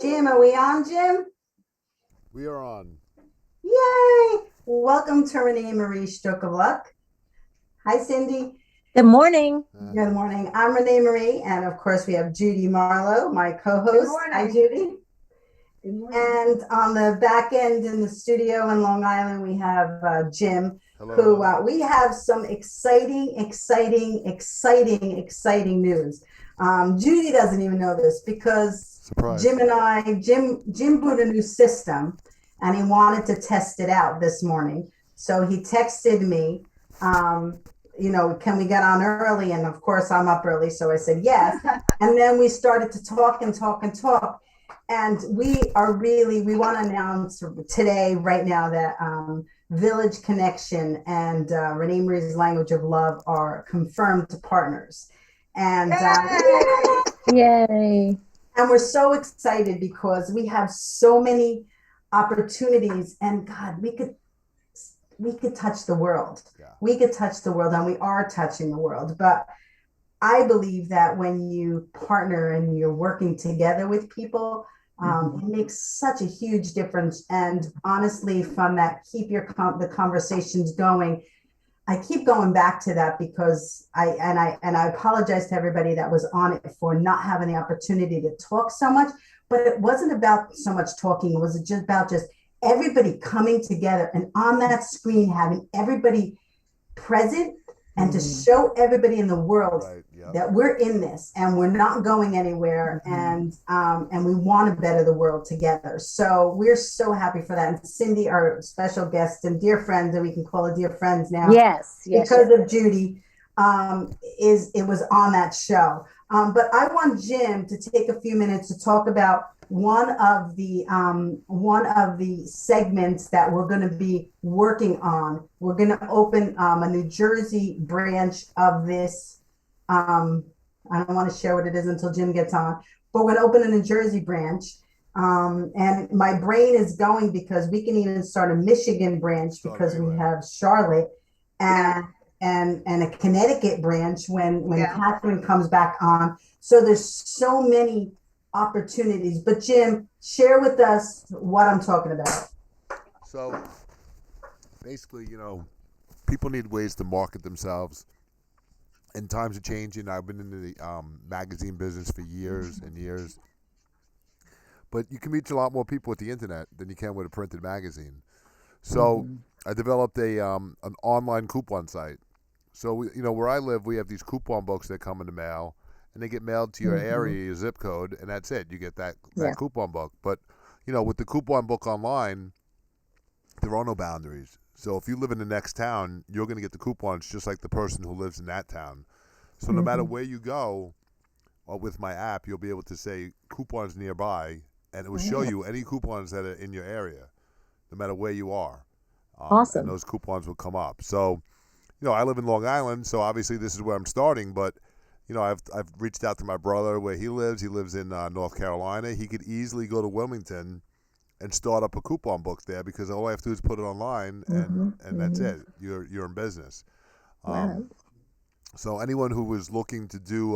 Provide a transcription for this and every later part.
Jim, are we on, Jim? We are on. Yay! Welcome to ReneMarie Stroke of Luck. Hi, Cyndy. Good morning. Good morning. I'm ReneMarie, and of course, we have Judy Marlowe, my co-host. Good morning. Hi, Judy. Good morning. And on the back end in the studio in Long Island, we have Jim, Hello. who we have some exciting news. Judy doesn't even know this because Surprise. Jim bought a new system and he wanted to test it out this morning. So he texted me, can we get on early? And of course I'm up early. So I said, yes. And then we started to talk. And we want to announce today, right now, that Village Connection and ReneMarie's Language of Love are confirmed partners. And Yay. and we're so excited because we have so many opportunities, and God, we could touch the world. Yeah. We could touch the world, and we are touching the world. But I believe that when you partner and you're working together with people, it makes such a huge difference. And honestly, from that, keep the conversations going. I keep going back to that because I apologize to everybody that was on it for not having the opportunity to talk so much. But it wasn't about so much talking. It was just about everybody coming together and on that screen having everybody present and to show everybody in the world that we're in this and we're not going anywhere, and we want to better the world together. So we're so happy for that. And Cyndy, our special guest and dear friend, and we can call her dear friends now. Yes. Because of Judy, it was on that show. But I want Jim to take a few minutes to talk about one of the segments that we're going to be working on. We're going to open a New Jersey branch of this. I don't want to share what it is until Jim gets on, but we're going to open a New Jersey branch. And my brain is going because we can even start a Michigan branch because we have Charlotte and a Connecticut branch when Catherine comes back on. So there's so many opportunities. But Jim, share with us what I'm talking about. So basically, people need ways to market themselves. And times are changing. I've been in the magazine business for years and years. But you can reach a lot more people with the internet than you can with a printed magazine. So I developed an online coupon site. So where I live, we have these coupon books that come in the mail, and they get mailed to your area, your zip code, and that's it. You get that coupon book. But with the coupon book online, there are no boundaries. So if you live in the next town, you're going to get the coupons just like the person who lives in that town. So no matter where you go, with my app, you'll be able to say coupons nearby, and it will show you any coupons that are in your area, no matter where you are. Awesome. And those coupons will come up. So, I live in Long Island, so obviously this is where I'm starting. But, I've reached out to my brother where he lives. He lives in North Carolina. He could easily go to Wilmington and start up a coupon book there because all I have to do is put it online, and that's it. You're in business. Wow. So anyone who was looking to do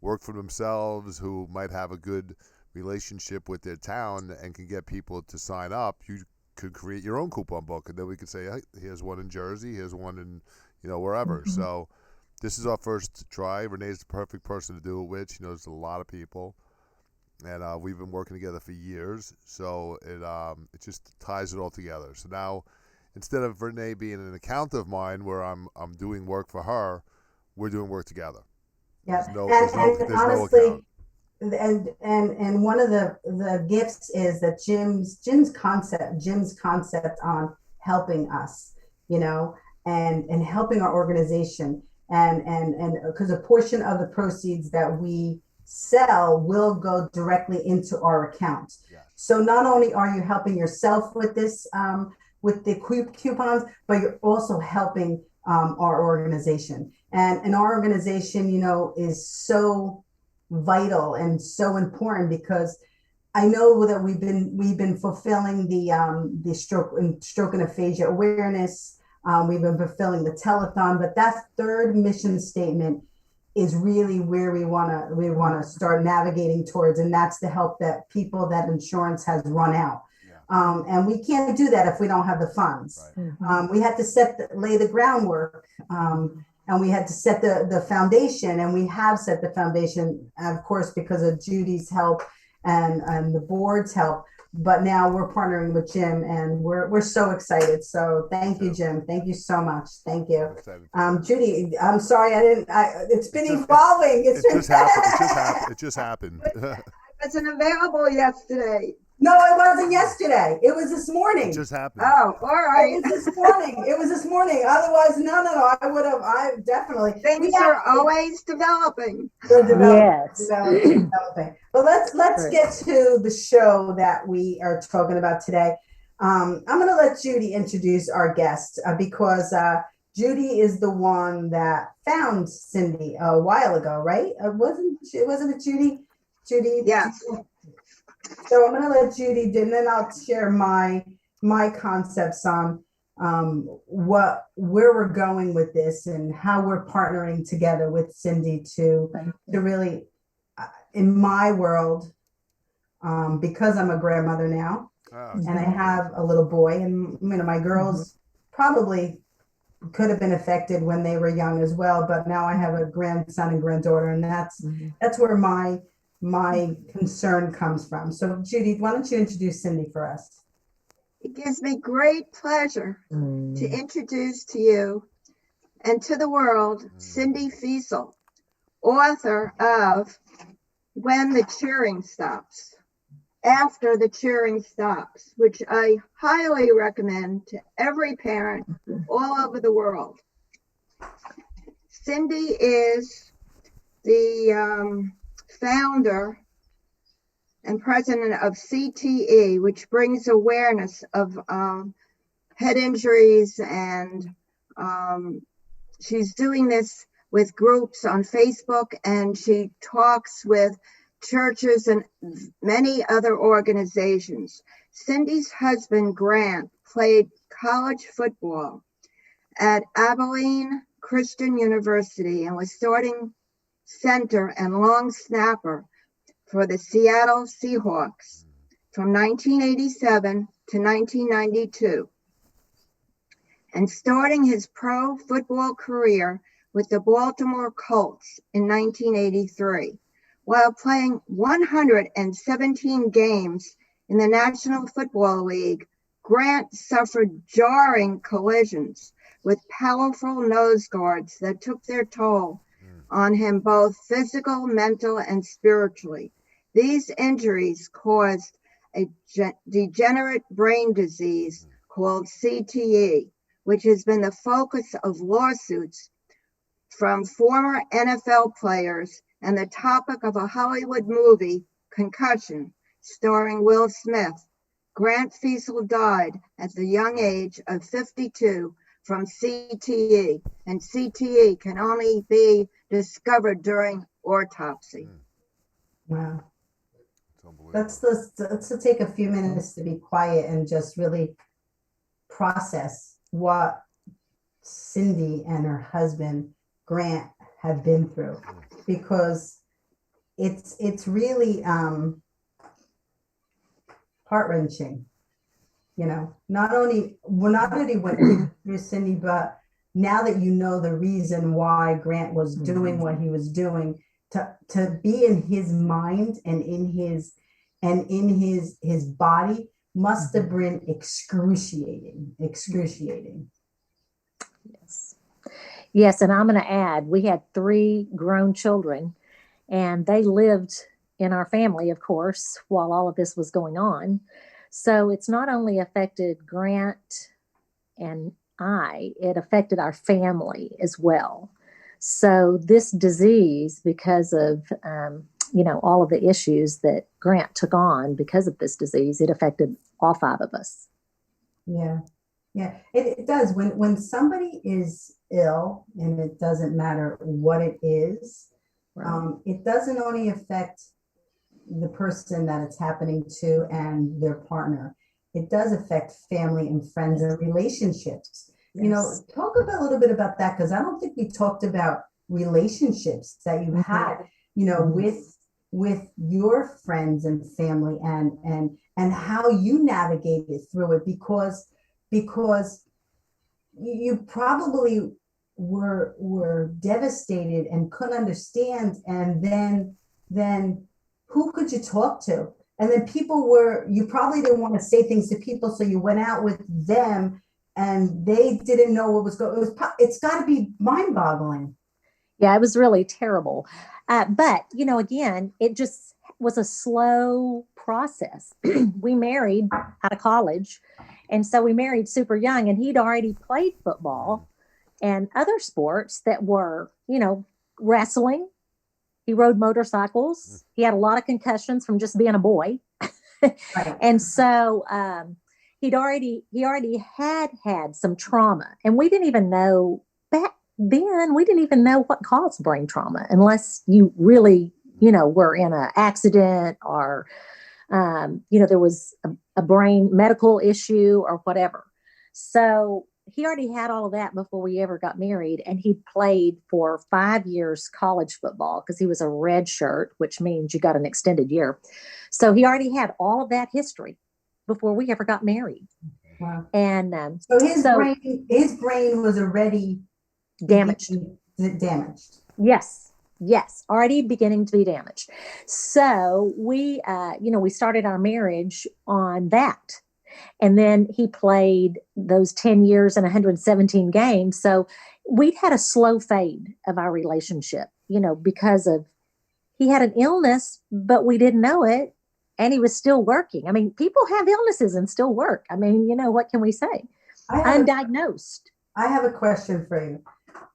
work for themselves, who might have a good relationship with their town and can get people to sign up, you could create your own coupon book, and then we could say, hey, here's one in Jersey, here's one in wherever. So this is our first try. Renee's the perfect person to do it with. She knows a lot of people. And we've been working together for years, so it just ties it all together. So now, instead of Renee being an account of mine where I'm doing work for her, we're doing work together. Yeah, there's and no honestly, account. and one of the gifts is that Jim's concept on helping us, and helping our organization, and because a portion of the proceeds that we sell will go directly into our account. Yeah. So not only are you helping yourself with this, with the coupons, but you're also helping our organization. And our organization, is so vital and so important because I know that we've been fulfilling the stroke and aphasia awareness. We've been fulfilling the telethon, but that third mission statement is really where we want to start navigating towards, and that's the help that people that insurance has run out. And we can't do that if we don't have the funds. Right. We had to lay the groundwork, and we had to set the foundation, and we have set the foundation, of course, because of Judy's help and the board's help. But now we're partnering with Jim, and we're so excited. So thank you, Jim. Thank you so much. Thank you. Judy, I'm sorry it's been evolving. It just happened. It just happened. I wasn't available yesterday. No, it wasn't yesterday. It was this morning. It just happened. Oh, all right. It was this morning. Otherwise, no. I definitely. Things are always developing. They're developing. Yes. Developing. But let's get to the show that we are talking about today. I'm going to let Judy introduce our guest because Judy is the one that found Cyndy a while ago, right? Wasn't it Judy? Judy? Yes. So I'm going to let Judy do, and then I'll share my concepts on where we're going with this and how we're partnering together with Cyndy to really, in my world, because I'm a grandmother now, and I have a little boy, and my girls probably could have been affected when they were young as well, but now I have a grandson and granddaughter, and that's where my concern comes from. So Judy, why don't you introduce Cyndy for us? It gives me great pleasure to introduce to you and to the world Grant Feasel, author of When the Cheering Stops, After the Cheering Stops, which I highly recommend to every parent all over the world. Cyndy is the founder and president of CTE, which brings awareness of head injuries, and she's doing this with groups on Facebook, and she talks with churches and many other organizations. Cyndy's husband, Grant, played college football at Abilene Christian University and was starting center and long snapper for the Seattle Seahawks from 1987 to 1992, and starting his pro football career with the Baltimore Colts in 1983. While playing 117 games in the National Football League, Grant suffered jarring collisions with powerful nose guards that took their toll on him, both physical, mental, and spiritually. These injuries caused a degenerate brain disease called CTE, which has been the focus of lawsuits from former NFL players and the topic of a Hollywood movie, Concussion, starring Will Smith. Grant Feasel died at the young age of 52 from CTE, and CTE can only be discovered during autopsy. Wow. Let's take a few minutes to be quiet and just really process what Cyndy and her husband Grant have been through, because it's really heart-wrenching. Not only what you through, Cyndy, but now that you know the reason why Grant was doing what he was doing, to be in his mind and in his body must have been excruciating. Yes, and I'm going to add, we had 3 grown children, and they lived in our family, of course, while all of this was going on. So it's not only affected Grant and I, it affected our family as well. So this disease, because of, all of the issues that Grant took on because of this disease, it affected all 5 of us. Yeah. It does. When somebody is ill, and it doesn't matter what it is, right. It doesn't only affect the person that it's happening to and their partner. It does affect family and friends and relationships. Yes. Talk a little bit about that, because I don't think we talked about relationships that you had, with your friends and family, and how you navigated through it, because you probably were devastated and couldn't understand, and then who could you talk to? And then you probably didn't want to say things to people, so you went out with them, and they didn't know what was going. It's got to be mind-boggling. Yeah, it was really terrible. But again, it just was a slow process. We married out of college, and so we married super young, and he'd already played football and other sports that were, wrestling. He rode motorcycles. He had a lot of concussions from just being a boy. Right. And so he already had some trauma. And we didn't even know back then, we didn't even know what caused brain trauma unless you really, were in an accident or, there was a brain medical issue or whatever. So he already had all of that before we ever got married. And he played for 5 years college football because he was a red shirt, which means you got an extended year. So he already had all of that history before we ever got married. Wow. And so his brain was already damaged. Yes, already beginning to be damaged. So we, we started our marriage on that. And then he played those 10 years and 117 games. So we'd had a slow fade of our relationship, because he had an illness, but we didn't know it. And he was still working. I mean, people have illnesses and still work. I mean, what can we say? Undiagnosed. I have a question for you.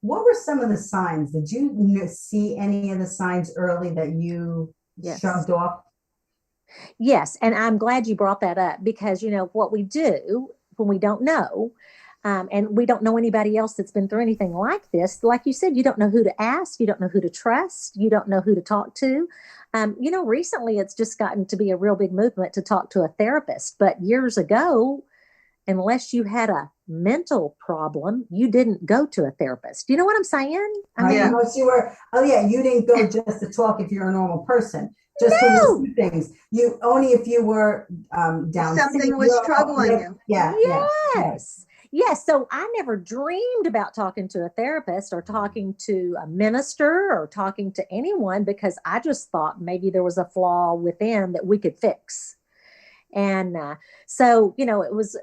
What were some of the signs? Did you see any of the signs early that you shrugged off? Yes. And I'm glad you brought that up because, what we do when we don't know, and we don't know anybody else that's been through anything like this, like you said, you don't know who to ask. You don't know who to trust. You don't know who to talk to. Recently it's just gotten to be a real big movement to talk to a therapist. But years ago, unless you had a mental problem, you didn't go to a therapist. You know what I'm saying? Unless you were, you didn't go just to talk if you're a normal person. Just for things. You only if you were down. Something was troubling you. Yes. Yes. So I never dreamed about talking to a therapist or talking to a minister or talking to anyone because I just thought maybe there was a flaw within that we could fix. And so, it was,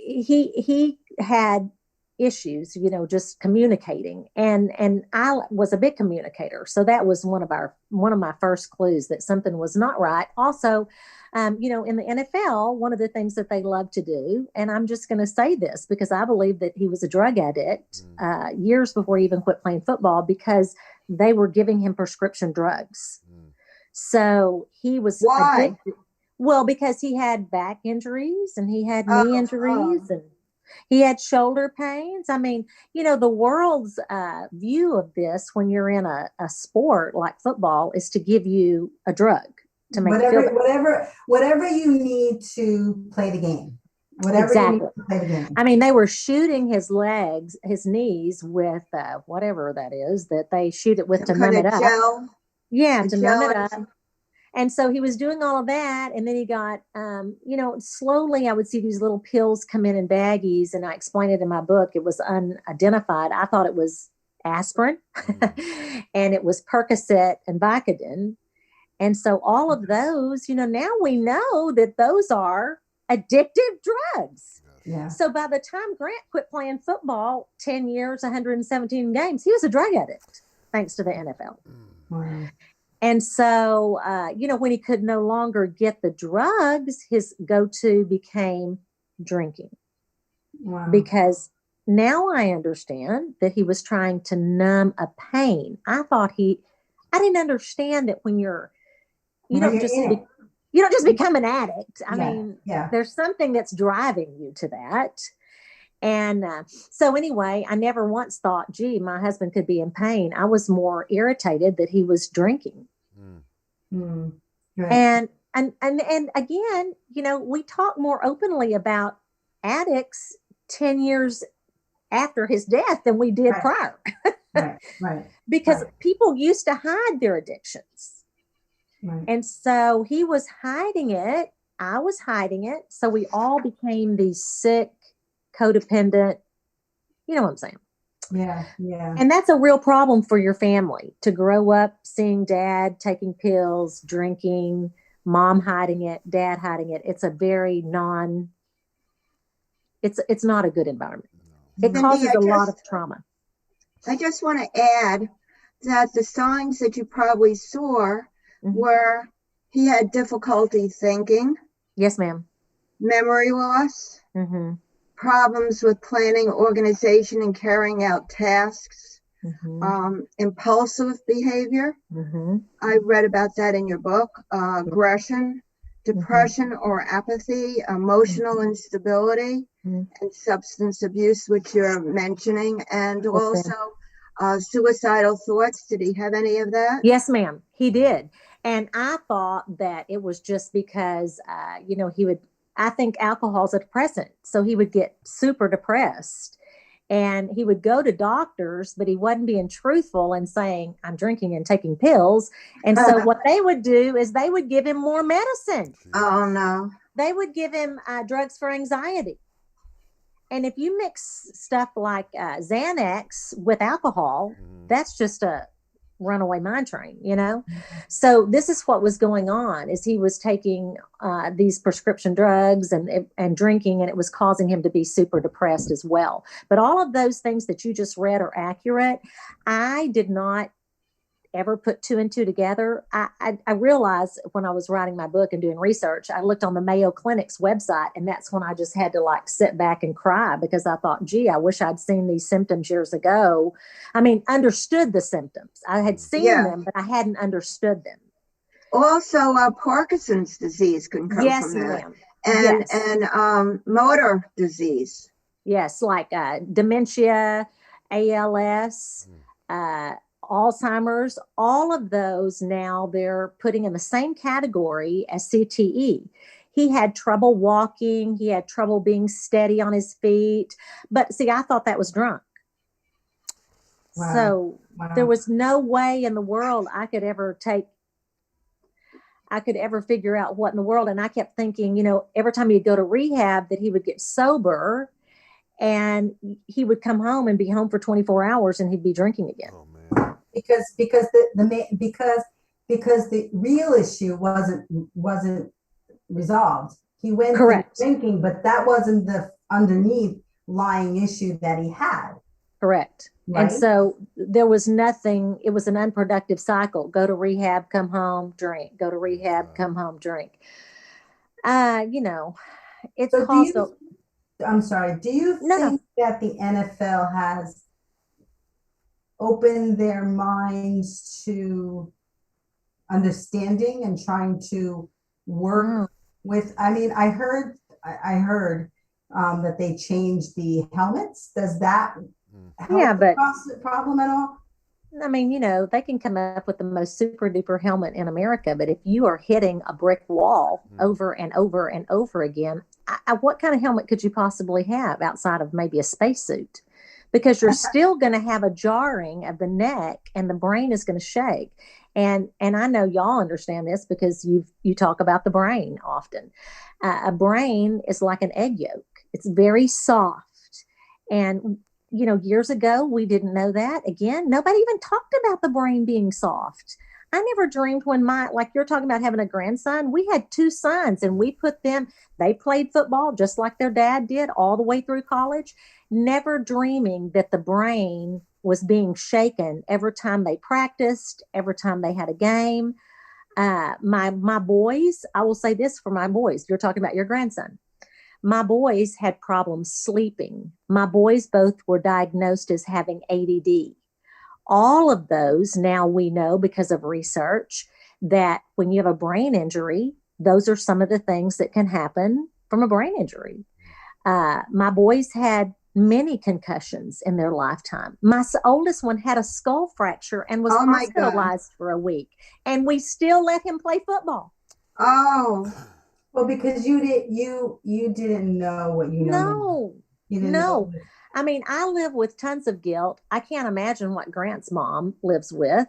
he had issues, just communicating. And I was a big communicator. So that was one of my first clues that something was not right. Also, in the NFL, one of the things that they love to do, and I'm just going to say this because I believe that he was a drug addict years before he even quit playing football because they were giving him prescription drugs. So he was addicted. Well, because he had back injuries and he had knee injuries and he had shoulder pains. I mean, the world's view of this when you're in a sport like football is to give you a drug to make you feel better. Whatever you need to play the game. Exactly. You need to play the game. I mean, they were shooting his knees with whatever that is that they shoot it with to numb it up. Gel. Yeah, to numb it up. And so he was doing all of that. And then he got, slowly I would see these little pills come in baggies. And I explained it in my book. It was unidentified. I thought it was aspirin and it was Percocet and Vicodin. And so all of those, now we know that those are addictive drugs. Yeah. So by the time Grant quit playing football, 10 years, 117 games, he was a drug addict, thanks to the NFL. Wow. And so, when he could no longer get the drugs, his go-to became drinking. Wow. Because now I understand that he was trying to numb a pain. I didn't understand that when you don't just become an addict. I mean, there's something that's driving you to that. And so anyway, I never once thought, gee, my husband could be in pain. I was more irritated that he was drinking. Right. And again, we talk more openly about addicts 10 years after his death than we did prior. Right. because Right. people used to hide their addictions. Right. And so he was hiding it. I was hiding it. So we all became these sick, codependent, you know what I'm saying? Yeah. Yeah. And that's a real problem for your family to grow up seeing dad taking pills, drinking, mom hiding it, dad hiding it. It's a very it's not a good environment. It No. Cyndy, causes a lot of trauma. I just want to add that the signs that you probably saw were he had difficulty thinking, Yes, ma'am. memory loss, problems with planning, organization, and carrying out tasks, impulsive behavior. I read about that in your book. Aggression, depression or apathy, emotional instability, and substance abuse, which you're mentioning, and also suicidal thoughts. Did he have any of that? Yes, ma'am. He did. And I thought that it was just because, I think alcohol's a depressant. So he would get super depressed and he would go to doctors, but he wasn't being truthful and saying, I'm drinking and taking pills. And so what they would do is they would give him more medicine. Oh, no. They would give him drugs for anxiety. And if you mix stuff like Xanax with alcohol, that's just a runaway mine train, So this is what was going on: is he was taking these prescription drugs and drinking, and it was causing him to be super depressed as well. But all of those things that you just read are accurate. I did not ever put two and two together. I realized when I was writing my book and doing research, I looked on the Mayo Clinic's website, and that's when I just had to sit back and cry, because I thought, gee, I wish I'd seen these symptoms years ago. I mean, understood the symptoms. I had seen them, but I hadn't understood them. Also, Parkinson's disease can come from that. And motor disease. Yes, like dementia, ALS, Alzheimer's, all of those now they're putting in the same category as CTE. He had trouble walking. He had trouble being steady on his feet. But see, I thought that was drunk. Wow. So there was no way in the world I could ever figure out what in the world. And I kept thinking, every time he'd go to rehab that he would get sober and he would come home and be home for 24 hours and he'd be drinking again. Oh, man. Because the real issue wasn't resolved. He went to drinking, but that wasn't the underneath lying issue that he had. Correct. Right? And so there was nothing. It was an unproductive cycle. Go to rehab, come home, drink. Go to rehab, come home, drink. It's so caused. I'm sorry. Do you think that the NFL has opened their minds to understanding and trying to work with? I mean, I heard that they changed the helmets. Does that help the problem at all? I mean, they can come up with the most super duper helmet in America, but if you are hitting a brick wall over and over and over again, what kind of helmet could you possibly have outside of maybe a spacesuit? Because you're still going to have a jarring of the neck and the brain is going to shake. And I know y'all understand this because you talk about the brain often. A brain is like an egg yolk. It's very soft. And, years ago, we didn't know that. Again, nobody even talked about the brain being soft. I never dreamed when like you're talking about having a grandson, we had two sons and they played football just like their dad did all the way through college, never dreaming that the brain was being shaken every time they practiced, every time they had a game. My boys, I will say this for my boys, you're talking about your grandson. My boys had problems sleeping. My boys both were diagnosed as having ADD. All of those, now we know because of research that when you have a brain injury, those are some of the things that can happen from a brain injury. My boys had many concussions in their lifetime. My oldest one had a skull fracture and was hospitalized for a week, and we still let him play football. Oh, well, because you didn't know what you know. No, You didn't know. No, I mean, I live with tons of guilt. I can't imagine what Grant's mom lives with,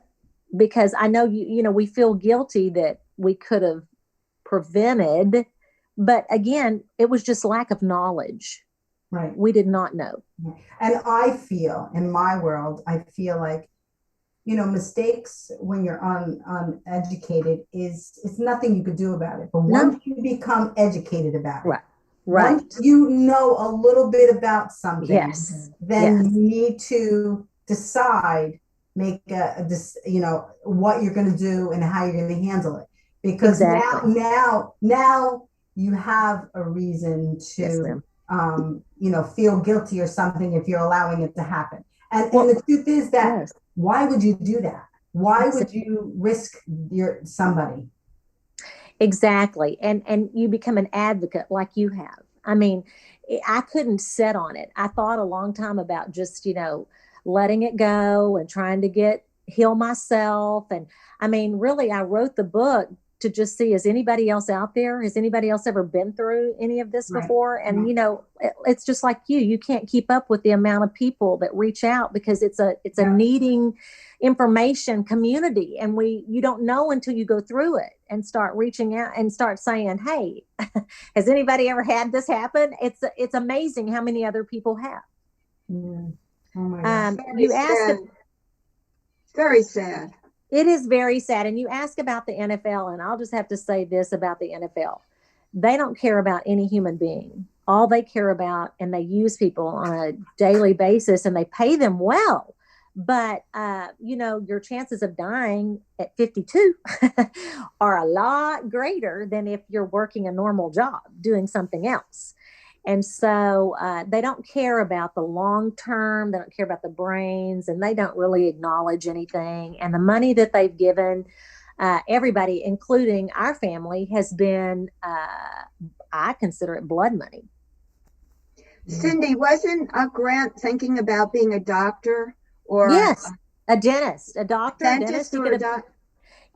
because I know we feel guilty that we could have prevented, but again, it was just lack of knowledge. Right. We did not know. And I feel in my world, I feel like, mistakes when you're uneducated it's nothing you could do about it. But once you become educated about it, right. Once you know a little bit about something, yes, then you need to decide, make what you're going to do and how you're going to handle it. Because exactly. now you have a reason to, feel guilty or something if you're allowing it to happen. And the truth is that why would you do that? Why would you risk somebody? Exactly. And you become an advocate like you have. I mean, I couldn't sit on it. I thought a long time about just, letting it go and trying to heal myself. And I mean, really, I wrote the book to just see, is anybody else out there? Has anybody else ever been through any of this before? And, it's just like you can't keep up with the amount of people that reach out, because it's a needing information community. And you don't know until you go through it and start reaching out and start saying, hey, has anybody ever had this happen? It's amazing how many other people have. Yeah. Oh my God. You asked, it's very sad. It is very sad. And you ask about the NFL, and I'll just have to say this about the NFL. They don't care about any human being. All they care about, and they use people on a daily basis, and they pay them well. But, your chances of dying at 52 are a lot greater than if you're working a normal job, doing something else. And so they don't care about the long term. They don't care about the brains, and they don't really acknowledge anything. And the money that they've given everybody, including our family, has been, I consider it blood money. Cyndy, wasn't Grant thinking about being a doctor? Or yes, a dentist, a doctor, dentist, or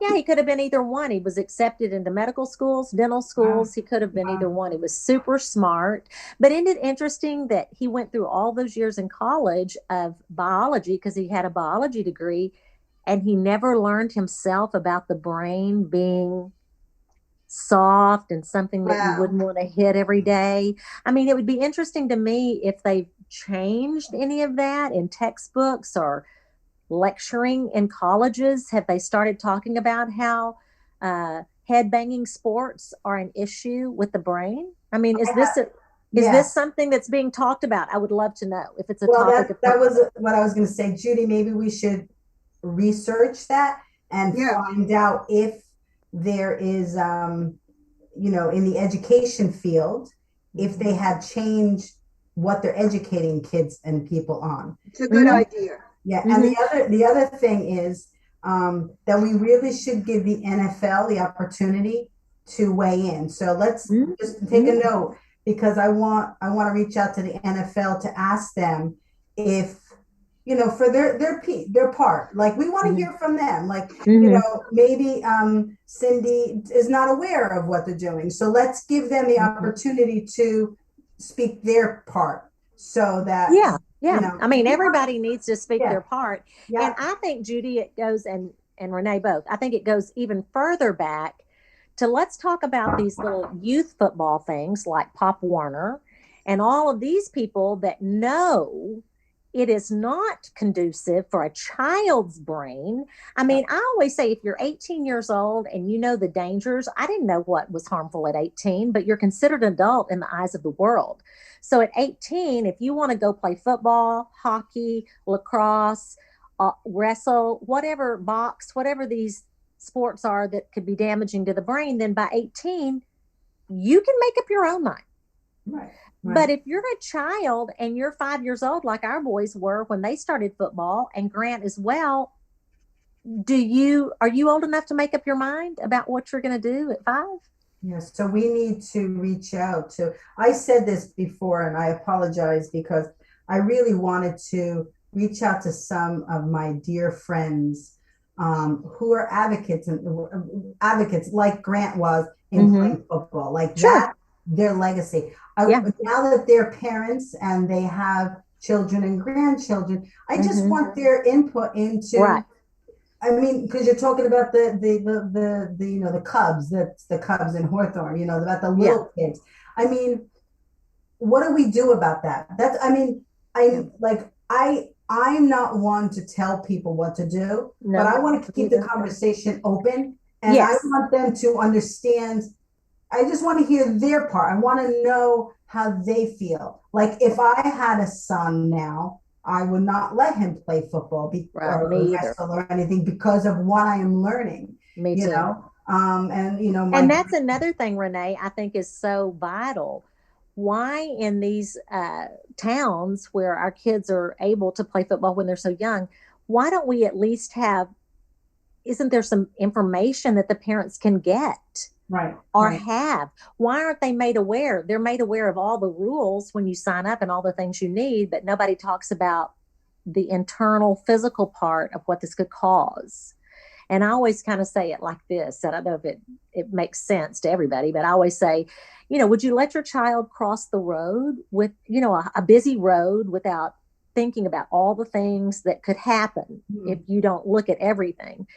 yeah, he could have been either one. He was accepted into medical schools, dental schools. He could have been either one. He was super smart. But isn't it interesting that he went through all those years in college of biology, because he had a biology degree, and he never learned himself about the brain being soft and something that you wouldn't want to hit every day. I mean, it would be interesting to me if they changed any of that in textbooks or lecturing in colleges. Have they started talking about how head banging sports are an issue with the brain? I mean, is this something that's being talked about? I would love to know if it's a topic. That was what I was going to say, Judy. Maybe we should research that and find out if there is, in the education field, if they have changed what they're educating kids and people on. It's a good idea. Yeah, and the other thing is that we really should give the NFL the opportunity to weigh in. So let's just take a note, because I want to reach out to the NFL to ask them if, for their part. Like, we want to hear from them. Like, maybe Cyndy is not aware of what they're doing. So let's give them the opportunity to speak their part, so that I mean, everybody needs to speak their part. And I think, Judy, it goes, and Renee both, I think it goes even further back to, let's talk about these little youth football things like Pop Warner and all of these people that know it is not conducive for a child's brain. I mean, I always say, if you're 18 years old and you know the dangers, I didn't know what was harmful at 18, but you're considered an adult in the eyes of the world. So at 18, if you want to go play football, hockey, lacrosse, wrestle, whatever, box, whatever these sports are that could be damaging to the brain, then by 18, you can make up your own mind. Right. But if you're a child and you're 5 years old, like our boys were when they started football, and Grant as well, are you old enough to make up your mind about what you're going to do at 5? Yes. So we need to reach out to, I said this before, and I apologize, because I really wanted to reach out to some of my dear friends who are advocates like Grant was in playing football, like that. their legacy. Yeah. Now that they're parents and they have children and grandchildren, I just Mhm. want their input into. Right. I mean, because you're talking about the you know, the Cubs, that's the Cubs in Hawthorne, you know, about the Yeah. little kids. I mean, what do we do about that? That's, I mean, I'm like, I'm not one to tell people what to do, but No. I want to keep the Either. conversation open, and I Yes. want them to understand. I just want to hear their part. I want to know how they feel. Like if I had a son now, I would not let him play football Right. or Me either. wrestle or anything because of what I am learning, Me you too. know? And you know, And that's another thing, Renee, I think is so vital. Why in these towns where our kids are able to play football when they're so young, why don't we at least have, isn't there some information that the parents can get right, or right, have? Why aren't they made aware? They're made aware of all the rules when you sign up and all the things you need, but nobody talks about the internal physical part of what this could cause. And I always kind of say it like this. I don't know if it makes sense to everybody, but I always say, you know, would you let your child cross the road with, you know, a busy road without thinking about all the things that could happen if you don't look at everything?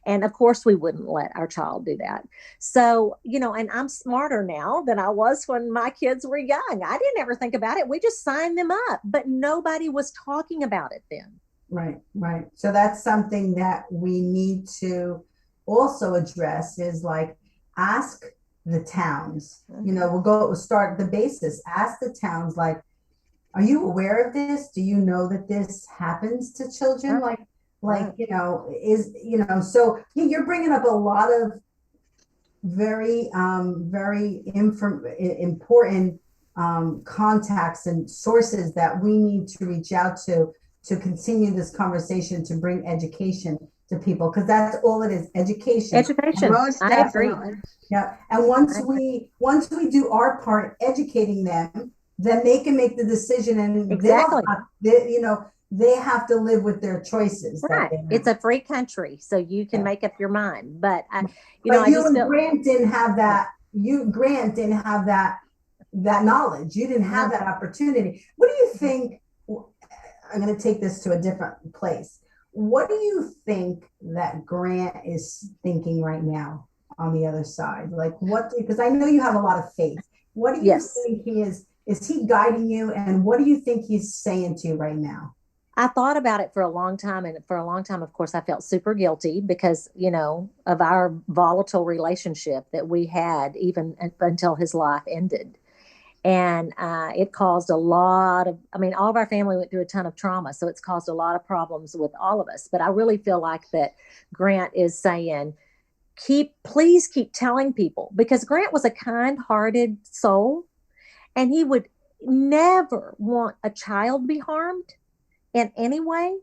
And of course, we wouldn't let our child do that. So, you know, and I'm smarter now than I was when my kids were young. I didn't ever think about it. We just signed them up, but nobody was talking about it then. right, right. So that's something that we need to also address is like ask the towns, you know, we'll start the basis, ask the towns, like, are you aware of this? Do you know that this happens to children? Right. Like, you know, you know, so you're bringing up a lot of very important contacts and sources that we need to reach out to continue this conversation, to bring education to people, because that's all it is, education. Education. Most I agree. definitely. Yeah. And once we do our part educating them, then they can make the decision, and Exactly. you know, they have to live with their choices that Right. they It's have. a free country, so you can Yeah. make up your mind. But But I you just and feel Grant didn't have that. Grant didn't have that knowledge. You didn't have no. that opportunity. What do you think? I'm going to take this to a different place. What do you think that Grant is thinking right now on the other side? Like because I know you have a lot of faith. What do you Yes. think is he guiding you? And what do you think he's saying to you right now? I thought about it for a long time. And for a long time, of course, I felt super guilty because, you know, of our volatile relationship that we had even until his life ended. And it caused a lot of, I mean, all of our family went through a ton of trauma. So it's caused a lot of problems with all of us. But I really feel like that Grant is saying, please keep telling people, because Grant was a kind-hearted soul and he would never want a child to be harmed in any way.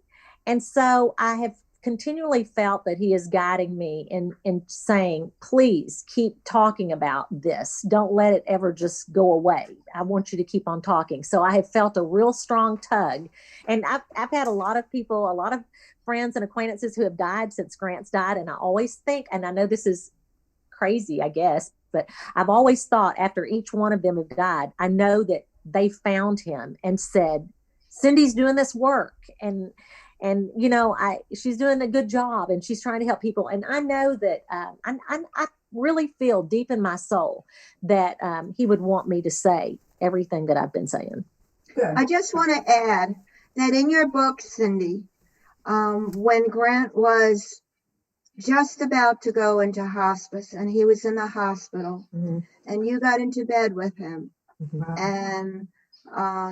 And so I have continually felt that he is guiding me in saying, please keep talking about this. Don't let it ever just go away. I want you to keep on talking. So I have felt a real strong tug. And I've had a lot of people, a lot of friends and acquaintances who have died since Grant's died. And I always think, and I know this is crazy, I guess, but I've always thought after each one of them have died, I know that they found him and said, Cyndy's doing this work, and you know, she's doing a good job, and she's trying to help people. And I know that I really feel deep in my soul that he would want me to say everything that I've been saying. Good. I just want to add that in your book, Cyndy, when Grant was just about to go into hospice and he was in the hospital, and you got into bed with him, and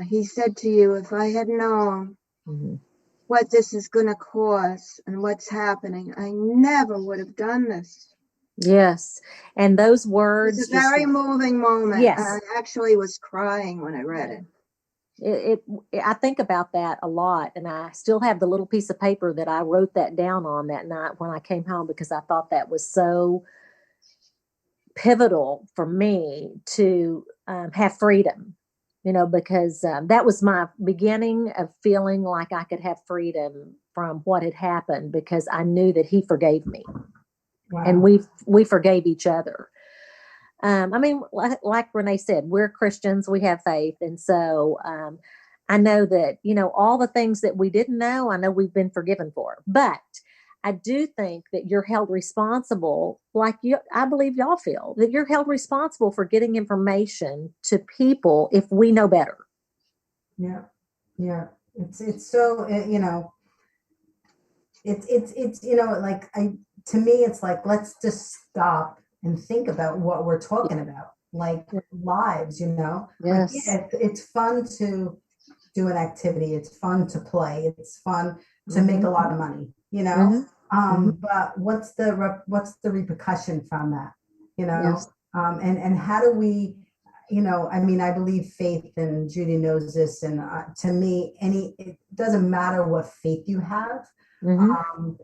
he said to you, if I had known what this is going to cause and what's happening, I never would have done this. Yes. And those words. It's a very moving moment. Yes. I actually was crying when I read it. I think about that a lot, and I still have the little piece of paper that I wrote that down on that night when I came home, because I thought that was so pivotal for me to have freedom, you know, because that was my beginning of feeling like I could have freedom from what had happened, because I knew that he forgave me. Wow. And we forgave each other. I mean, like Renee said, we're Christians, we have faith. And so I know that, all the things that we didn't know, I know we've been forgiven for. But I do think that you're held responsible, I believe y'all feel, that you're held responsible for getting information to people if we know better. Yeah. Yeah. It's so, it's like to me it's like, let's just stop and think about what we're talking about, like lives, like, Yes. yeah, it's fun to do an activity, it's fun to play, it's fun to make a lot of money, but what's the repercussion from that, Yes. and how do we, I mean, I believe faith, and Judy knows this, and to me, it doesn't matter what faith you have. Um,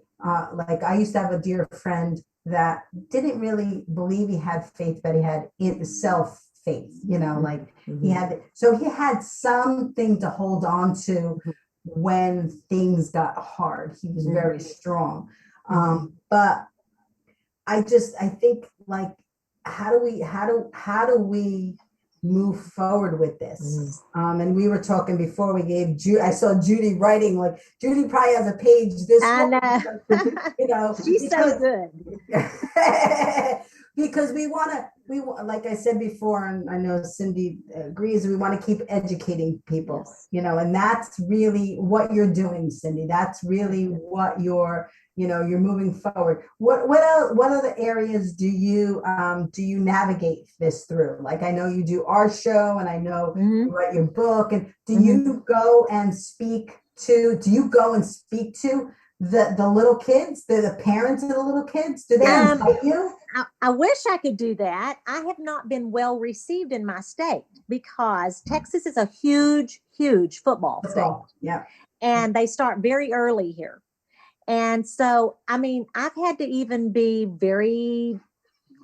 like I used to have a dear friend that didn't really believe he had faith, but he had self faith, like he had something to hold on to when things got hard. He was very strong. But I think, like, how do we move forward with this? And we were talking before we gave I saw Judy writing, like Judy probably has a page this I long, know. She's so good. Because we like I said before, and I know Cyndy agrees, we want to keep educating people, and that's really what you're doing, Cyndy. That's really what you're moving forward. What other areas do you navigate this through? Like, I know you do our show, and I know you write your book, and do you go and speak to the little kids, the parents of the little kids? Do they invite you? I wish I could do that. I have not been well received in my state because Texas is a huge, huge football state. Yeah. And they start very early here. And so, I mean, I've had to even be very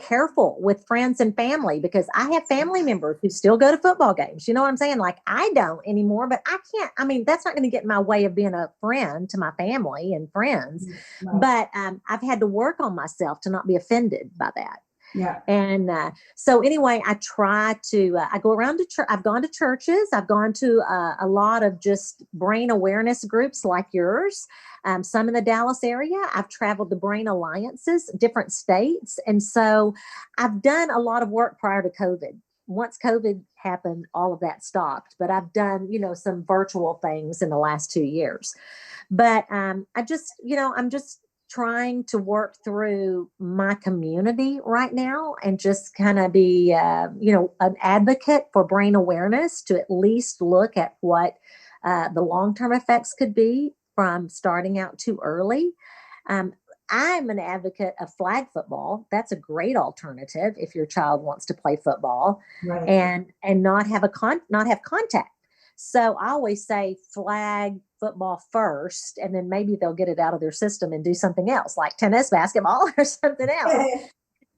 careful with friends and family because I have family members who still go to football games. You know what I'm saying? Like, I don't anymore, but I can't. I mean, that's not going to get in my way of being a friend to my family and friends. Right. But I've had to work on myself to not be offended by that. Yeah. And so anyway, I try to, I go around to church. I've gone to churches. I've gone to a lot of just brain awareness groups like yours. Some in the Dallas area. I've traveled to brain alliances, different states. And so I've done a lot of work prior to COVID. Once COVID happened, all of that stopped, but I've done, some virtual things in the last 2 years. But I'm just trying to work through my community right now and just kind of be, an advocate for brain awareness to at least look at what the long-term effects could be from starting out too early. I'm an advocate of flag football. That's a great alternative if your child wants to play football, right, and not have contact. So I always say flag football first, and then maybe they'll get it out of their system and do something else like tennis, basketball, or something else.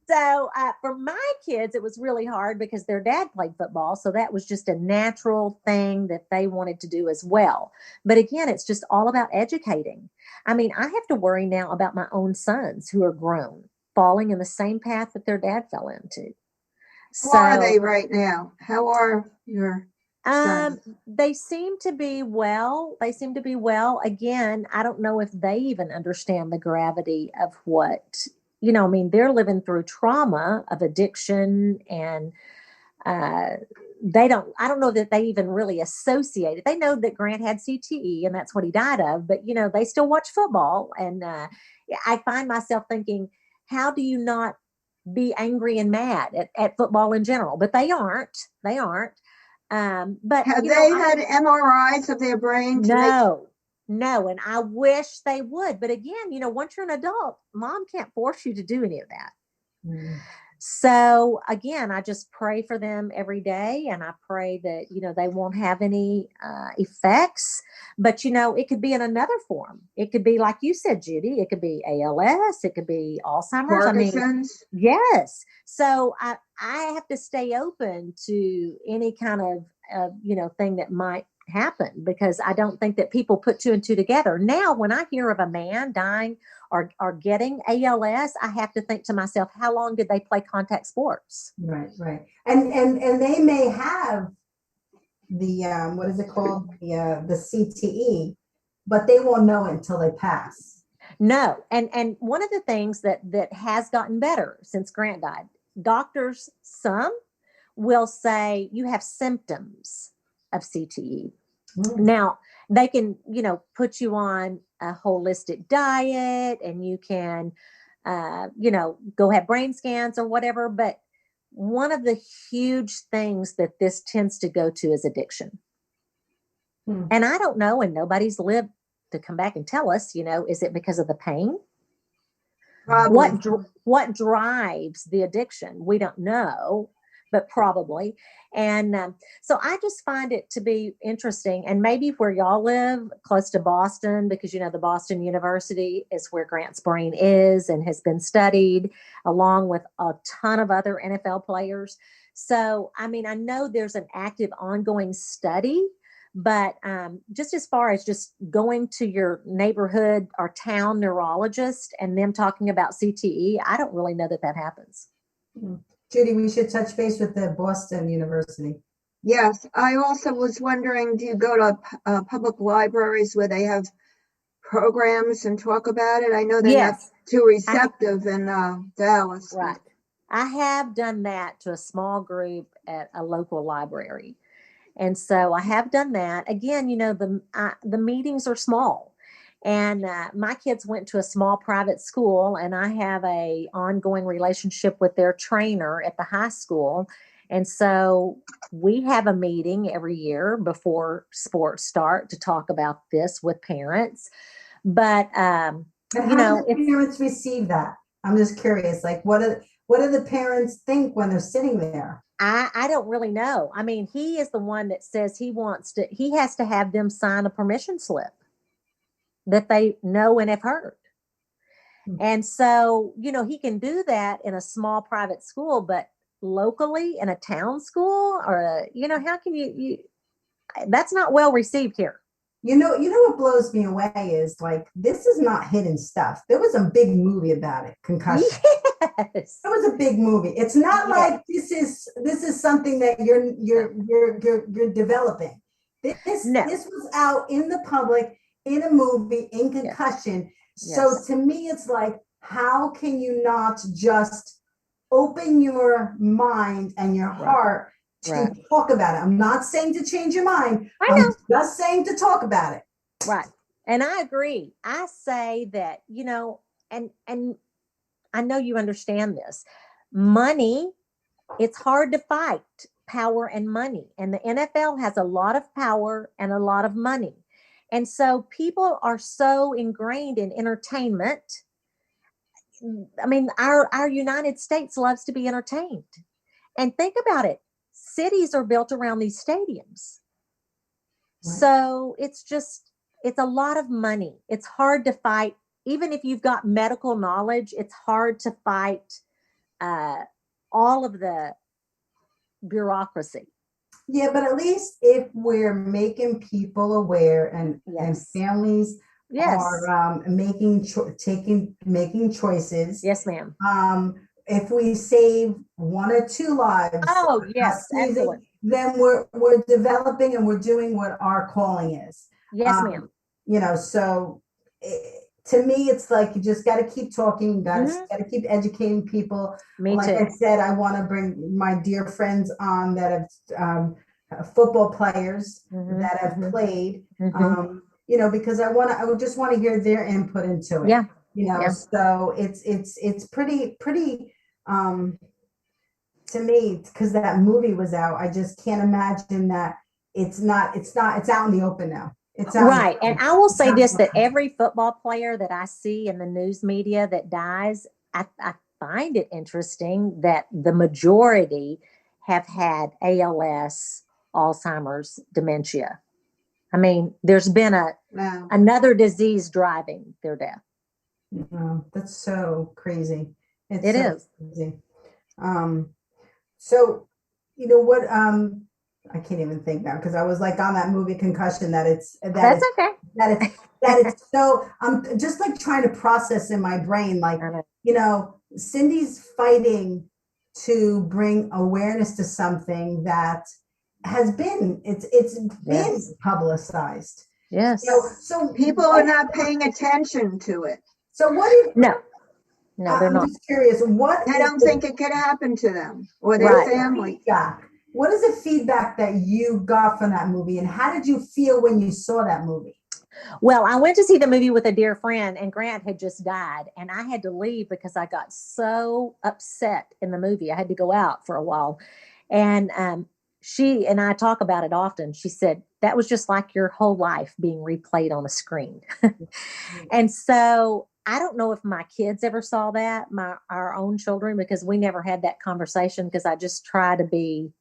So for my kids, it was really hard because their dad played football. So that was just a natural thing that they wanted to do as well. But again, it's just all about educating. I mean, I have to worry now about my own sons who are grown, falling in the same path that their dad fell into. How are they right now? How are your they seem to be well. Again, I don't know if they even understand the gravity of what, I mean, they're living through trauma of addiction, and I don't know that they even really associate it. They know that Grant had CTE and that's what he died of, but they still watch football. And I find myself thinking, how do you not be angry and mad at football in general? But they aren't. But have they had MRIs of their brain? No, and I wish they would. But again, once you're an adult, mom can't force you to do any of that. So again, I just pray for them every day, and I pray that they won't have any effects. But it could be in another form. It could be like you said, Judy. It could be ALS. It could be Alzheimer's. Parkinson's. Yes. So I have to stay open to any kind of thing that might happen, because I don't think that people put two and two together. Now, when I hear of a man dying or getting ALS, I have to think to myself, how long did they play contact sports? Right, right. And they may have the what is it called? The CTE, but they won't know it until they pass. No. And one of the things that has gotten better since Grant died, doctors, some will say you have symptoms of CTE. Now, they can, put you on a holistic diet, and you can, go have brain scans or whatever. But one of the huge things that this tends to go to is addiction. And I don't know, and nobody's lived to come back and tell us, is it because of the pain? What drives the addiction? We don't know, but probably. And so I just find it to be interesting. And maybe where y'all live, close to Boston, because, the Boston University is where Grant's brain is and has been studied, along with a ton of other NFL players. So, I know there's an active ongoing study, but just as far as just going to your neighborhood or town neurologist and them talking about CTE, I don't really know that happens. Judy, we should touch base with the Boston University. Yes, I also was wondering, do you go to public libraries where they have programs and talk about it? I know they're not too receptive in Dallas. Right. I have done that to a small group at a local library. And so I have done that. Again, the meetings are small. And my kids went to a small private school, and I have a ongoing relationship with their trainer at the high school. And so we have a meeting every year before sports start to talk about this with parents. But, how do the parents receive that? I'm just curious, like, what do the parents think when they're sitting there? I don't really know. He is the one that says he has to have them sign a permission slip that they know and have heard. And so, he can do that in a small private school, but locally in a town school, or, how can you that's not well received here. What blows me away is, like, this is not hidden stuff. There was a big movie about it, Concussion. Yes. It was a big movie. It's not like this is something that you're developing. This was out in the public, in a movie, in Concussion. Yes. So to me, it's like, how can you not just open your mind and your heart to talk about it? I'm not saying to change your mind. I'm just saying to talk about it. Right. And I agree. I say that, and I know you understand this. Money, it's hard to fight power and money. And the NFL has a lot of power and a lot of money. And so people are so ingrained in entertainment. Our United States loves to be entertained. And think about it. Cities are built around these stadiums. Right. So it's a lot of money. It's hard to fight. Even if you've got medical knowledge, it's hard to fight all of the bureaucracy. Yeah, but at least if we're making people aware and families are making choices. Yes, ma'am. If we save one or two lives, absolutely. Then we're developing and we're doing what our calling is. Yes, ma'am. So to me, it's like, you just got to keep talking, got to keep educating people. Me like too. I said, I want to bring my dear friends on that have football players that have played. Because I just want to hear their input into it. Yeah. So it's pretty to me, because that movie was out. I just can't imagine that it's out in the open now. It's out right. And I will say this, that every football player that I see in the news media that dies, I find it interesting that the majority have had ALS, Alzheimer's, dementia. There's been another disece driving their death. That's so crazy. It is. Crazy. So, what I can't even think now because I was like on that movie Concussion That's okay. that it's so I'm just like trying to process in my brain, like, I know. Cyndy's fighting to bring awareness to something that has been it's been Yes. publicized. Yes. So People are not paying attention to it. so what do No, they're I'm not. just curious, what They is don't think it could happen to them or their Right. family. feedback? What is the feedback that you got from that movie, and how did you feel when you saw that movie? Well, I went to see the movie with a dear friend, and Grant had just died, and I had to leave because I got so upset in the movie. I had to go out for a while, and she and I talk about it often. She said that was just like your whole life being replayed on a screen. And so I don't know if my kids ever saw that, our own children, because we never had that conversation because I just try to be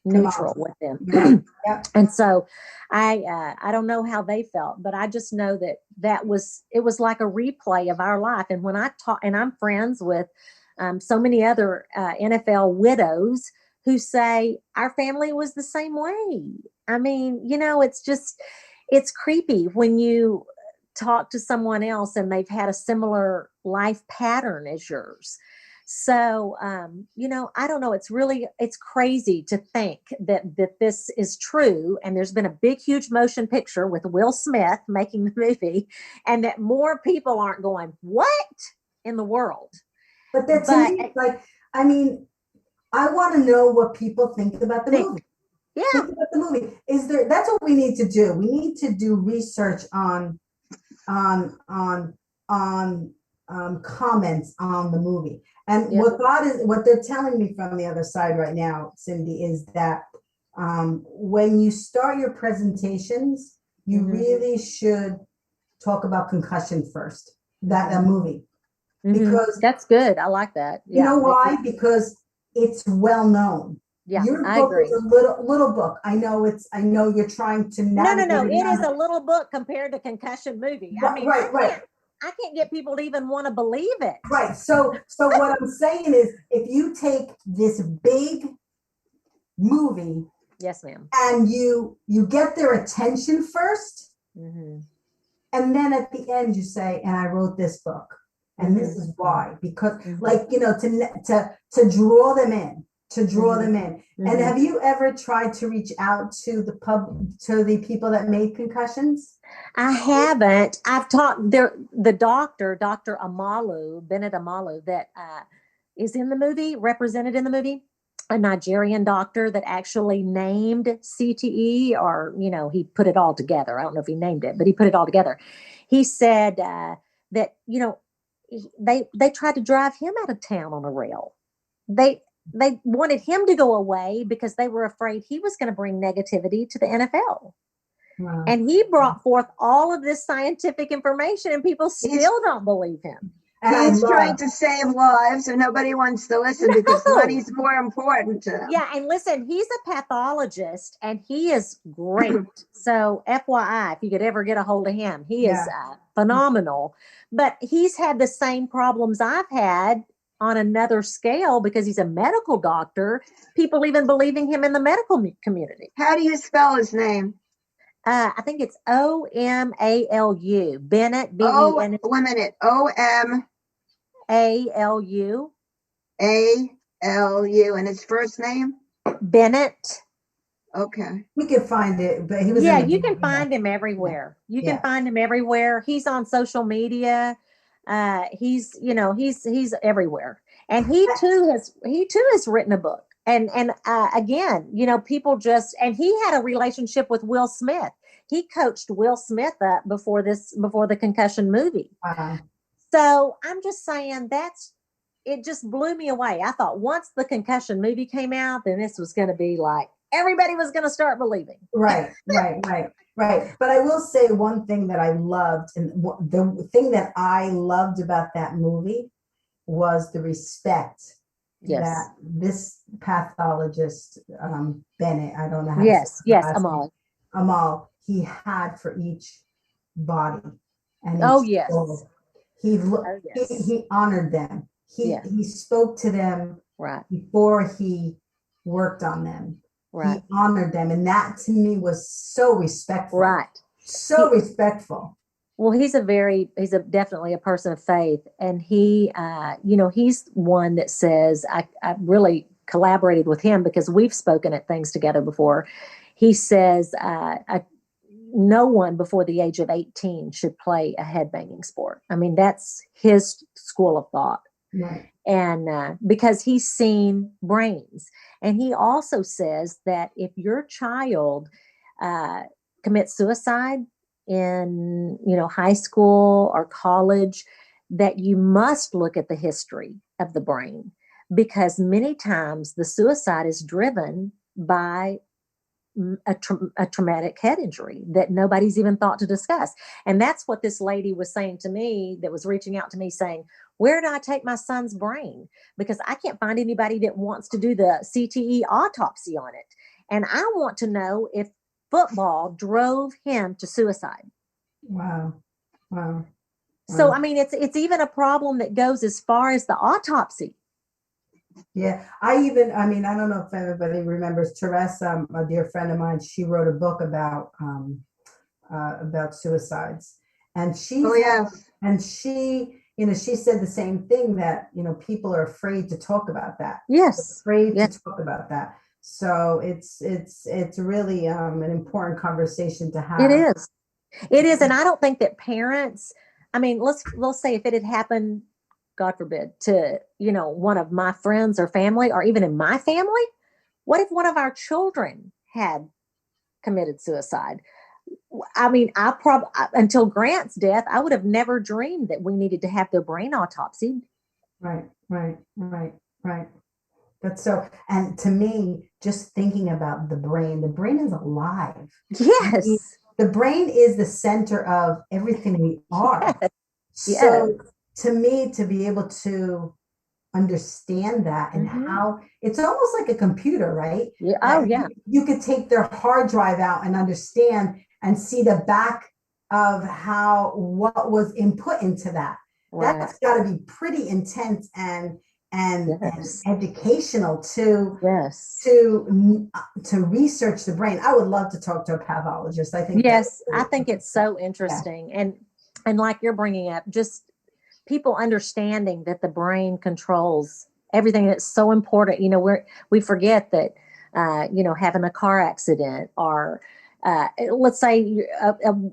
neutral with them. Yeah. Yep. And so I don't know how they felt, but I just know that it was like a replay of our life. And when I talk, and I'm friends with so many other NFL widows who say our family was the same way. I mean, it's creepy when you talk to someone else and they've had a similar life pattern as yours. So, I don't know. It's crazy to think that this is true. And there's been a big, huge motion picture with Will Smith making the movie, and that more people aren't going, what in the world? But that to me, like, I mean, I want to know what people think about the movie. Yeah. Think about the movie. That's what we need to do. We need to do research on comments on the movie. And what they're telling me from the other side right now, Cyndy, is that when you start your presentations, you really should talk about Concussion first, that movie. Because that's good. I like that. You know why? Because it's well known. Yeah, your I book agree. is a little book. I know you're trying to navigate. No. It is a little book compared to Concussion movie. I mean, right. I can't get people to even want to believe it. Right. So what I'm saying is, if you take this big movie, yes, ma'am, and you get their attention first, and then at the end you say, "And I wrote this book, and this is why," because, like, to draw them in. And have you ever tried to reach out to the people that made Concussions? I haven't. I've talked the doctor, Dr. Bennett Amalu, that is in the movie, represented in the movie, a Nigerian doctor that actually named CTE, or, he put it all together. I don't know if he named it, but he put it all together. He said that, they tried to drive him out of town on a rail. They wanted him to go away because they were afraid he was going to bring negativity to the NFL. Wow. And he brought forth all of this scientific information, and people still don't believe him. He's trying to save lives, and nobody wants to listen because money's more important to them. Yeah, and listen, he's a pathologist, and he is great. So FYI, if you could ever get a hold of him, he is phenomenal. But he's had the same problems I've had on another scale because he's a medical doctor. People even believing him in the medical community. How do you spell his name? I think it's Omalu. Bennett. B-E-N. Oh, 1 minute. O-M-A-L-U. A-L-U. And his first name? Bennett. Okay. We can find it, but he was. Yeah, you can find him everywhere. You can find him everywhere. He's on social media. He's everywhere. And he too has written a book. And again, people and he had a relationship with Will Smith. He coached Will Smith up before the Concussion movie. Wow. So I'm just saying it just blew me away. I thought once the Concussion movie came out, then this was going to be like, everybody was going to start believing. Right. But I will say one thing that I loved, and the thing that I loved about that movie was the respect that this pathologist, Bennett, I don't know how to say Amal. Amal, he had for each body. And he honored them. He spoke to them before he worked on them. Right. He honored them. And that to me was so respectful. Right. So respectful. Well, he's definitely a person of faith. And he, he's one that says, I really collaborated with him because we've spoken at things together before. He says, no one before the age of 18 should play a headbanging sport. I mean, that's his school of thought. Right. And because he's seen brains. And he also says that if your child commits suicide in, high school or college, that you must look at the history of the brain, because many times the suicide is driven by a traumatic head injury that nobody's even thought to discuss. And that's what this lady was saying to me, that was reaching out to me saying, where do I take my son's brain? Because I can't find anybody that wants to do the CTE autopsy on it. And I want to know if football drove him to suicide. Wow. Wow. So, I mean, it's even a problem that goes as far as the autopsy. Yeah, I don't know if everybody remembers Teresa, a dear friend of mine. She wrote a book about suicides, and she she said the same thing, that people are afraid to talk about that. Yes, afraid to talk about that. So it's really an important conversation to have. It is, and I don't think that parents. I mean, let's say if it had happened, God forbid, to, one of my friends or family, or even in my family, what if one of our children had committed suicide? I mean, until Grant's death, I would have never dreamed that we needed to have their brain autopsied. Right. That's so, and to me, just thinking about the brain is alive. Yes. I mean, the brain is the center of everything we are. Yes. So to me, to be able to understand that, and how it's almost like a computer, right? Yeah. Oh, yeah. You could take their hard drive out and understand and see the back of what was input into that. Right. That's got to be pretty intense and educational to research the brain. I would love to talk to a pathologist. I think I think it's so interesting. Yeah. And like you're bringing up, just people understanding that the brain controls everything. That's so important. We forget that, having a car accident, or let's say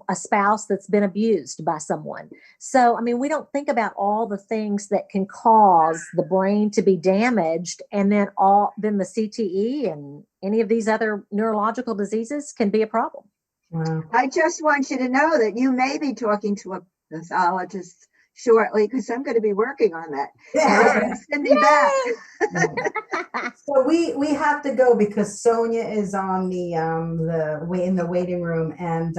a spouse that's been abused by someone. So, I mean, we don't think about all the things that can cause the brain to be damaged, and then the CTE and any of these other neurological diseases can be a problem. Wow. I just want you to know that you may be talking to a pathologist shortly, because I'm going to be working on that. Yeah. Cyndy back. So we have to go, because Sonia is on in the waiting room, and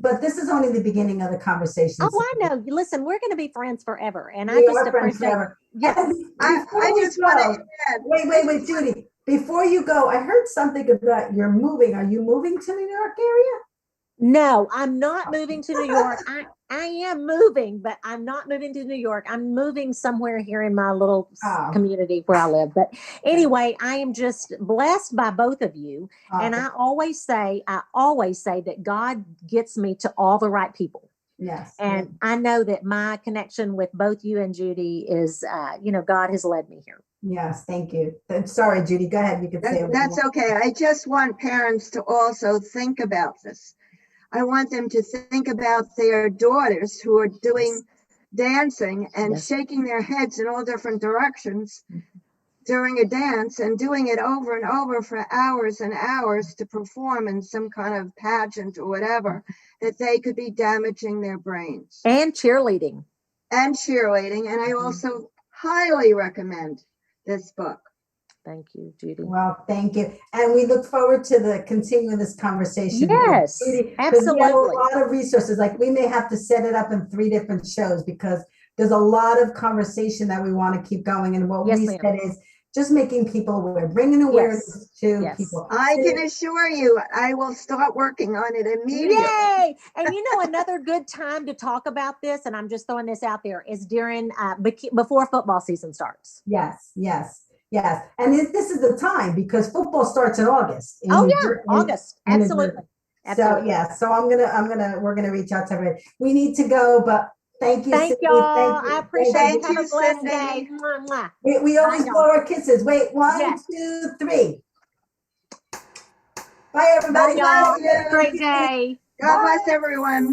but this is only the beginning of the conversation. Oh, I know. Listen, we're going to be friends forever, and I just appreciate. Yes. I just want to add. Wait, Judy. Before you go, I heard something about you're moving. Are you moving to the New York area? No, I'm not moving to New York. I am moving, but I'm not moving to New York. I'm moving somewhere here in my little community where I live. But anyway, I am just blessed by both of you. And I always say that God gets me to all the right people. Yes. And I know that my connection with both you and Judy is, God has led me here. Yes, thank you. Sorry, Judy, go ahead. You can say it. That's okay. I just want parents to also think about this. I want them to think about their daughters who are doing dancing and shaking their heads in all different directions during a dance, and doing it over and over for hours and hours to perform in some kind of pageant or whatever, that they could be damaging their brains. And cheerleading. And I also highly recommend this book. Thank you, Judy. Well, thank you. And we look forward to continuing this conversation. Yes, Judy, absolutely. We have a lot of resources. Like, we may have to set it up in 3 different shows, because there's a lot of conversation that we want to keep going. And what we said is just making people aware, bringing awareness to people. I can assure you, I will start working on it immediately. Yay! And another good time to talk about this, and I'm just throwing this out there, is during before football season starts. Yes. Yes, and this is the time because football starts in August. Oh yeah, August. Absolutely. So yeah, so we're gonna reach out to everybody. We need to go, but thank you, Thank Cyndy. y'all. Thank you. I appreciate it. Thank Have you, a blessed Cyndy. day. Mwah, mwah. We always Bye, blow y'all. our kisses. Wait, 1, Yes. 2, 3. Bye, everybody. Bye, y'all. Bless you. Have a great day. God bless everyone.